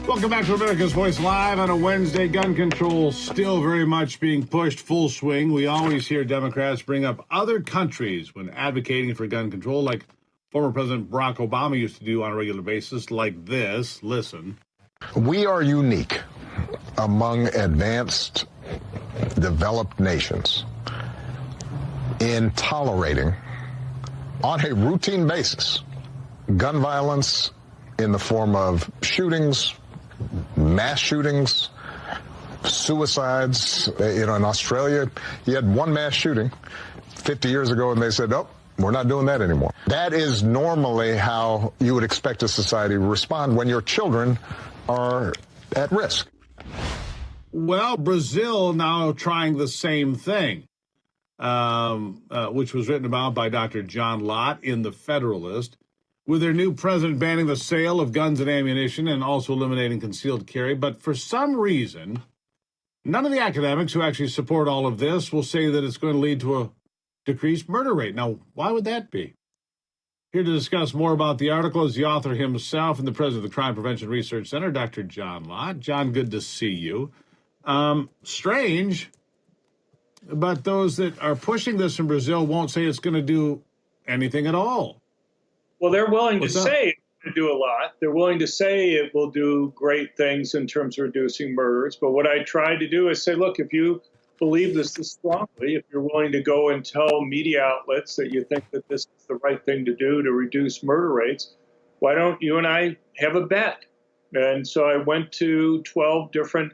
Welcome back to America's Voice Live on a Wednesday. Gun control still very much being pushed full swing. We always hear Democrats bring up other countries when advocating for gun control, like former President Barack Obama used to do on a regular basis, like this. Listen. We are unique among advanced, developed nations in tolerating, on a routine basis, gun violence in the form of shootings, mass shootings, suicides. In Australia, you had one mass shooting 50 years ago, and they said, "Oh, we're not doing that anymore." That is normally how you would expect a society to respond when your children are at risk. Well, Brazil now trying the same thing, which was written about by Dr. John Lott in the Federalist, with their new president banning the sale of guns and ammunition and also eliminating concealed carry. But for some reason, none of the academics who actually support all of this will say that it's going to lead to a decreased murder rate. Now, why would that be? Here to discuss more about the article is the author himself and the president of the Crime Prevention Research Center, Dr. John Lott. John, good to see you. Strange, but those that are pushing this in Brazil won't say it's going to do anything at all. Well, they're willing to say it's going to do a lot. They're willing to say it will do great things in terms of reducing murders. But what I try to do is say, look, if you believe this strongly, if you're willing to go and tell media outlets that you think that this is the right thing to do to reduce murder rates, why don't you and I have a bet? And so I went to 12 different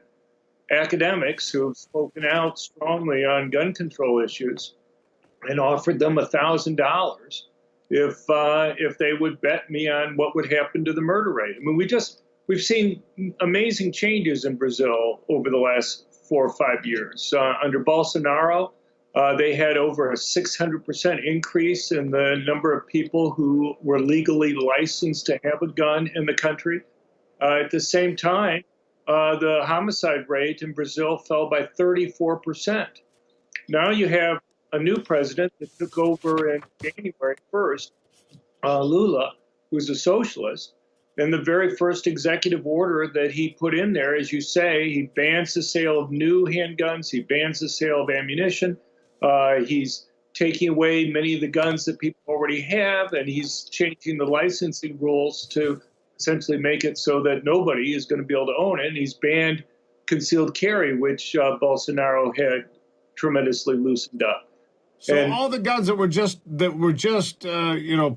academics who have spoken out strongly on gun control issues and offered them $1,000 if they would bet me on what would happen to the murder rate. I mean, we've seen amazing changes in Brazil over the last 4 or 5 years. Under Bolsonaro, they had over a 600% increase in the number of people who were legally licensed to have a gun in the country. At the same time, the homicide rate in Brazil fell by 34%. Now you have a new president that took over in January 1st, Lula, who's a socialist. And the very first executive order that he put in there, as you say, he bans the sale of new handguns. He bans the sale of ammunition. He's taking away many of the guns that people already have, and he's changing the licensing rules to essentially make it so that nobody is going to be able to own it. And he's banned concealed carry, which Bolsonaro had tremendously loosened up. So all the guns that were just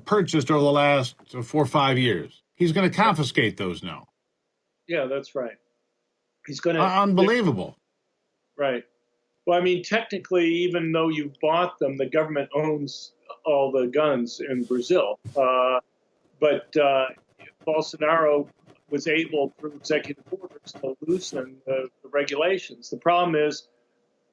purchased over the last 4 or 5 years, he's going to confiscate those now. Yeah, that's right. He's going to unbelievable. Right. Well, I mean, technically, even though you bought them, the government owns all the guns in Brazil. But Bolsonaro was able, through executive orders, to loosen the regulations. The problem is,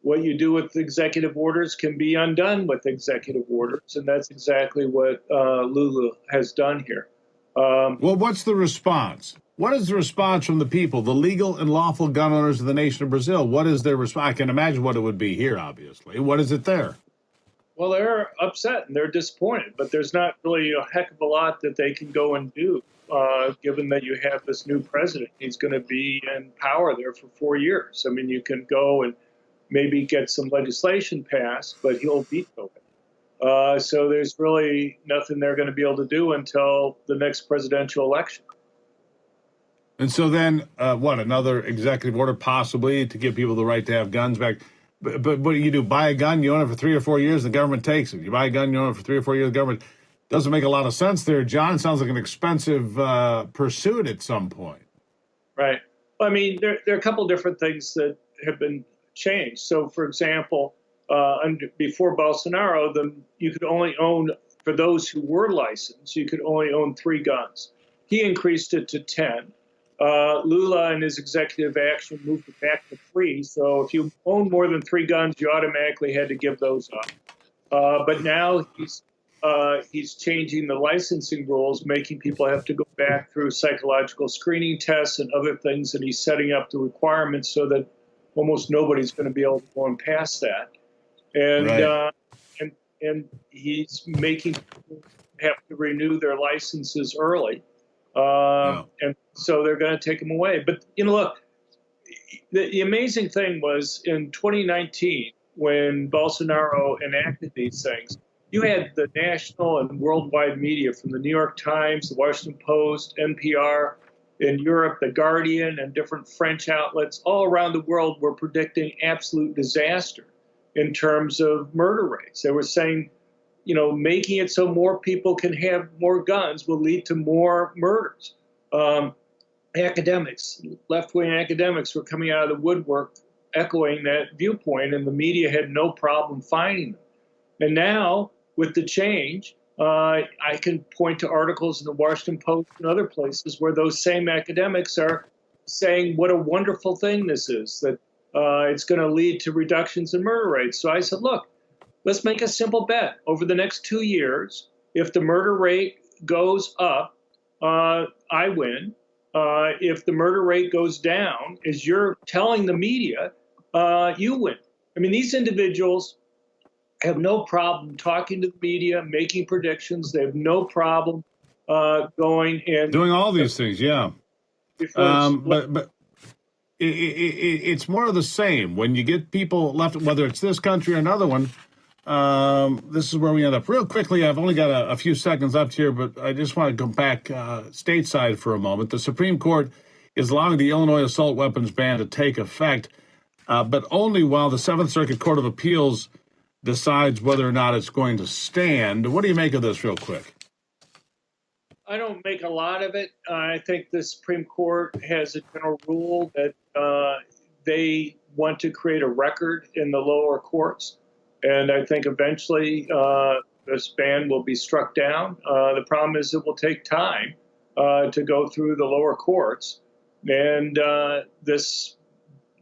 what you do with executive orders can be undone with executive orders, and that's exactly what Lula has done here. Well, what's the response? What is the response from the people, the legal and lawful gun owners of the nation of Brazil? What is their response? I can imagine what it would be here, obviously. What is it there? Well, they're upset and they're disappointed, but there's not really a heck of a lot that they can go and do, given that you have this new president. He's going to be in power there for 4 years. I mean, you can go and maybe get some legislation passed, but he'll veto it. So there's really nothing they're going to be able to do until the next presidential election. And so then, another executive order possibly to give people the right to have guns back? But what do you do? Buy a gun, you own it for 3 or 4 years, the government takes it. You buy a gun, you own it for 3 or 4 years, the government doesn't make a lot of sense there. John, sounds like an expensive pursuit at some point. Right. Well, I mean, there are a couple different things that have been changed. So, for example, before Bolsonaro, you could only own, for those who were licensed, you could only own 3 guns. He increased it to 10. Lula and his executive action moved it back to 3. So if you own more than 3 guns, you automatically had to give those up. But now he's changing the licensing rules, making people have to go back through psychological screening tests and other things, and he's setting up the requirements so that almost nobody's going to be able to go and pass that. And right. And he's making people have to renew their licenses early. And so they're going to take them away. But, look, the amazing thing was in 2019, when Bolsonaro enacted these things, you had the national and worldwide media from the New York Times, the Washington Post, NPR, in Europe, The Guardian, and different French outlets all around the world were predicting absolute disaster in terms of murder rates. They were saying, making it so more people can have more guns will lead to more murders. Academics, left-wing academics, were coming out of the woodwork echoing that viewpoint, and the media had no problem finding them. And now, with the change, I can point to articles in the Washington Post and other places where those same academics are saying what a wonderful thing this is, that it's going to lead to reductions in murder rates. So I said, look, let's make a simple bet. Over the next 2 years, if the murder rate goes up, I win. If the murder rate goes down, as you're telling the media, you win. I mean, these individuals have no problem talking to the media, making predictions. They have no problem going and doing all these things. Yeah, but it's more of the same. When you get people left, whether it's this country or another one, this is where we end up. Real quickly, I've only got a few seconds left here, but I just want to go back stateside for a moment. The Supreme Court is allowing the Illinois assault weapons ban to take effect, but only while the Seventh Circuit Court of Appeals decides whether or not it's going to stand. What do you make of this, real quick? I don't make a lot of it. I think the Supreme Court has a general rule that they want to create a record in the lower courts. And I think eventually this ban will be struck down. The problem is it will take time to go through the lower courts. And this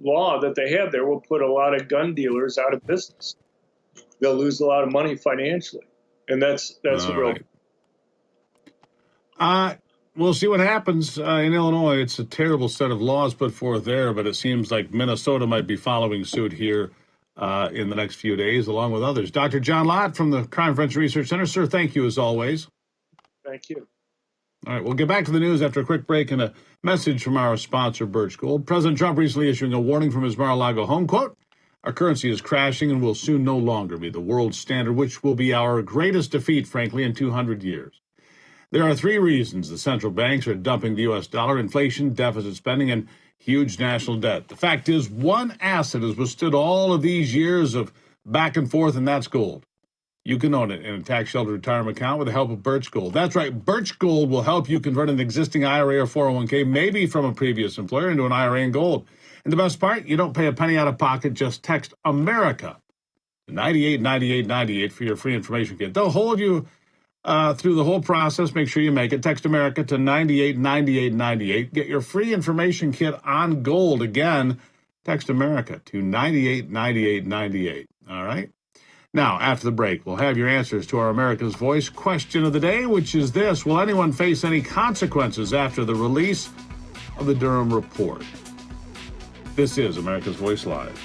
law that they have there will put a lot of gun dealers out of business. They'll lose a lot of money financially. And that's the real. We'll see what happens in Illinois. It's a terrible set of laws put forth there, but it seems like Minnesota might be following suit here in the next few days, along with others. Dr. John Lott from the Crime Prevention Research Center. Sir, thank you as always. Thank you. All right, we'll get back to the news after a quick break and a message from our sponsor, Birch Gold. President Trump recently issuing a warning from his Mar-a-Lago home, quote, "Our currency is crashing and will soon no longer be the world standard, which will be our greatest defeat, frankly, in 200 years. There are 3 reasons the central banks are dumping the U.S. dollar: inflation, deficit spending, and huge national debt. The fact is, one asset has withstood all of these years of back and forth, and that's gold. You can own it in a tax-sheltered retirement account with the help of Birch Gold. That's right, Birch Gold will help you convert an existing IRA or 401k, maybe from a previous employer, into an IRA in gold. And the best part, you don't pay a penny out of pocket. Just text America to 989898 for your free information kit. They'll hold you through the whole process. Make sure you make it. Text America to 989898. Get your free information kit on gold. Again, text America to 989898. All right? Now, after the break, we'll have your answers to our America's Voice question of the day, which is this: will anyone face any consequences after the release of the Durham report? This is America's Voice Live.